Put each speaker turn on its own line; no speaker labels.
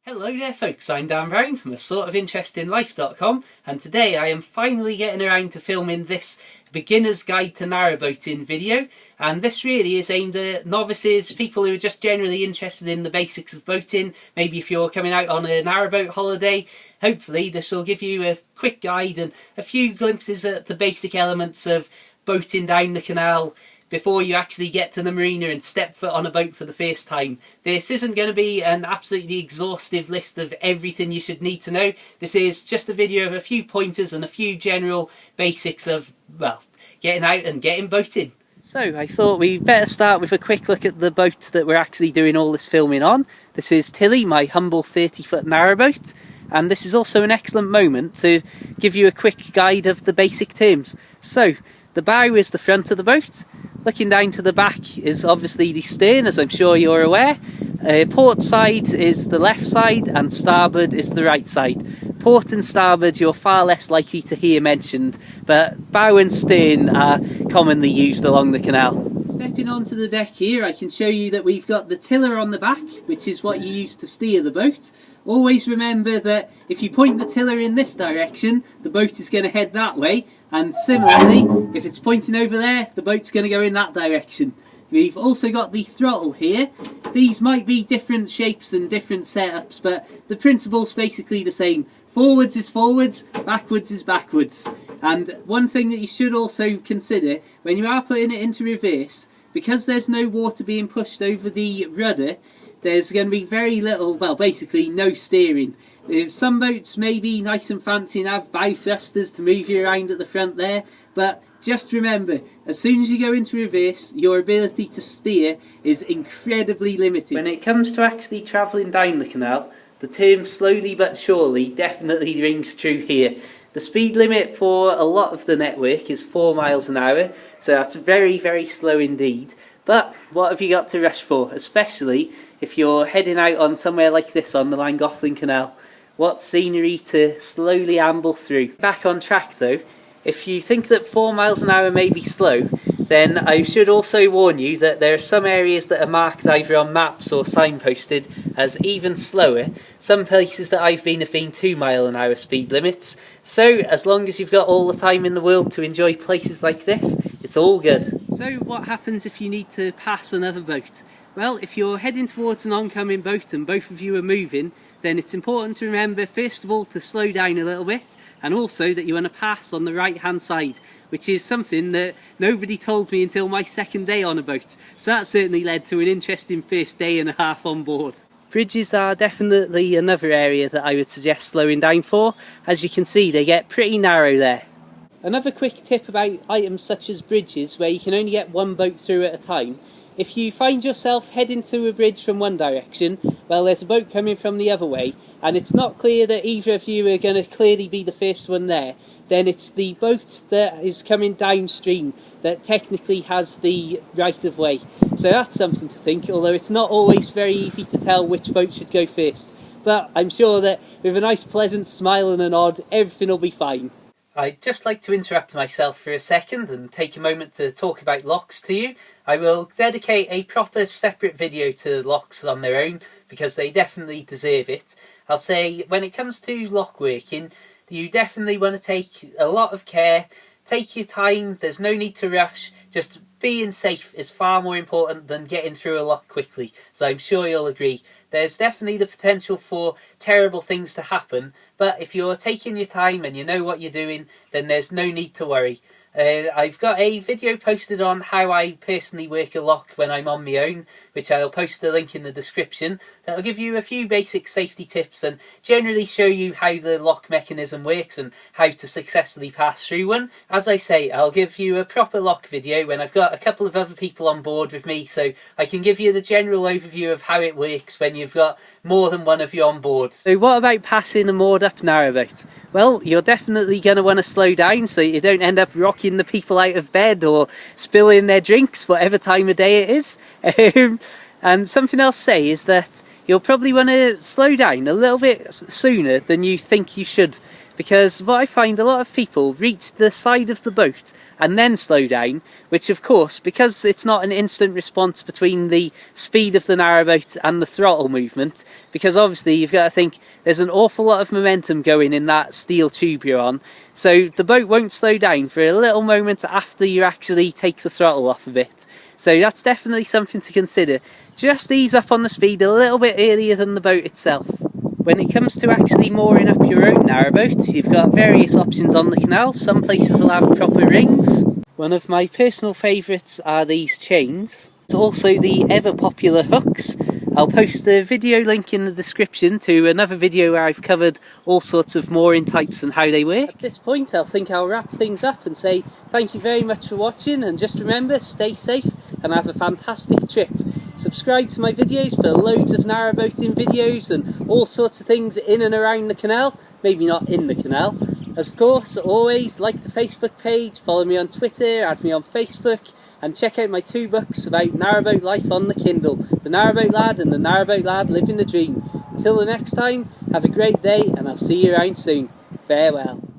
Hello there folks, I'm Dan Brown from asortofinterestinlife.com and today I am finally getting around to filming this beginner's guide to narrowboating video, and this really is aimed at novices, people who are just generally interested in the basics of boating. Maybe if you're coming out on a narrowboat holiday, hopefully this will give you a quick guide and a few glimpses at the basic elements of boating down the canal before you actually get to the marina and step foot on a boat for the first time. This isn't going to be an absolutely exhaustive list of everything you should need to know. This is just a video of a few pointers and a few general basics of, well, getting out and getting boating. So I thought we'd better start with a quick look at the boat that we're actually doing all this filming on. This is Tilly, my humble 30-foot narrowboat, and this is also an excellent moment to give you a quick guide of the basic terms. So the bow is the front of the boat. Looking down to the back is obviously the stern, as I'm sure you're aware. Port side is the left side and starboard is the right side. Port and starboard you're far less likely to hear mentioned, but bow and stern are commonly used along the canal. Stepping onto the deck here, I can show you that we've got the tiller on the back, which is what you use to steer the boat. Always remember that if you point the tiller in this direction, the boat is going to head that way, and similarly, if it's pointing over there, the boat's going to go in that direction. We've also got the throttle here. These might be different shapes and different setups, but the principle's basically the same. Forwards is forwards, backwards is backwards. And one thing that you should also consider, when you are putting it into reverse, because there's no water being pushed over the rudder, there's going to be very little, well, basically no steering. Some boats may be nice and fancy and have bow thrusters to move you around at the front there, but just remember, as soon as you go into reverse, your ability to steer is incredibly limited. When it comes to actually travelling down the canal, the term slowly but surely definitely rings true here. The speed limit for a lot of the network is 4 miles an hour, so that's very, very slow indeed. But what have you got to rush for, especially if you're heading out on somewhere like this on the Llangollen Canal? What scenery to slowly amble through. Back on track though, if you think that 4 miles an hour may be slow, then I should also warn you that there are some areas that are marked either on maps or signposted as even slower. Some places that I've been have been 2 mile an hour speed limits, so as long as you've got all the time in the world to enjoy places like this, it's all good. So what happens if you need to pass another boat? Well, if you're heading towards an oncoming boat and both of you are moving, then it's important to remember first of all to slow down a little bit, and also that you want to pass on the right hand side, which is something that nobody told me until my second day on a boat, so that certainly led to an interesting first day and a half on board. Bridges are definitely another area that I would suggest slowing down for. As you can see, they get pretty narrow there. Another quick tip about items such as bridges where you can only get one boat through at a time. If you find yourself heading to a bridge from one direction, well, there's a boat coming from the other way, and it's not clear that either of you are going to clearly be the first one there, then it's the boat that is coming downstream that technically has the right of way. So that's something to think, although it's not always very easy to tell which boat should go first. But I'm sure that with a nice pleasant smile and a nod, everything will be fine. I'd just like to interrupt myself for a second and take a moment to talk about locks to you. I will dedicate a proper separate video to locks on their own because they definitely deserve it. I'll say when it comes to lock working, you definitely want to take a lot of care, take your time, there's no need to rush, just being safe is far more important than getting through a lock quickly, so I'm sure you'll agree. There's definitely the potential for terrible things to happen, but if you're taking your time and you know what you're doing, then there's no need to worry. I've got a video posted on how I personally work a lock when I'm on my own, which I'll post a link in the description. That'll give you a few basic safety tips and generally show you how the lock mechanism works and how to successfully pass through one. As I say, I'll give you a proper lock video when I've got a couple of other people on board with me, so I can give you the general overview of how it works when you've got more than one of you on board. So what about passing a moored up narrowboat? Well, you're definitely going to want to slow down so you don't end up rocking the people out of bed or spilling their drinks, whatever time of day it is. And something else to say is that you'll probably want to slow down a little bit sooner than you think you should. because what I find, a lot of people reach the side of the boat and then slow down, which of course, because it's not an instant response between the speed of the narrowboat and the throttle movement, because obviously you've got to think there's an awful lot of momentum going in that steel tube you're on, so the boat won't slow down for a little moment after you actually take the throttle off a bit. So that's definitely something to consider. Just ease up on the speed a little bit earlier than the boat itself. When it comes to actually mooring up your own narrowboat, you've got various options on the canal. Some places will have proper rings. One of my personal favourites are these chains. There's also the ever popular hooks. I'll post a video link in the description to another video where I've covered all sorts of mooring types and how they work. At this point I think I'll wrap things up and say thank you very much for watching, and just remember, stay safe and have a fantastic trip. Subscribe to my videos for loads of narrowboating videos and all sorts of things in and around the canal. Maybe not in the canal. Of course, always like the Facebook page, follow me on Twitter, add me on Facebook, and check out my 2 books about narrowboat life on the Kindle, The Narrowboat Lad and The Narrowboat Lad Living the Dream. Until the next time, have a great day and I'll see you around soon. Farewell.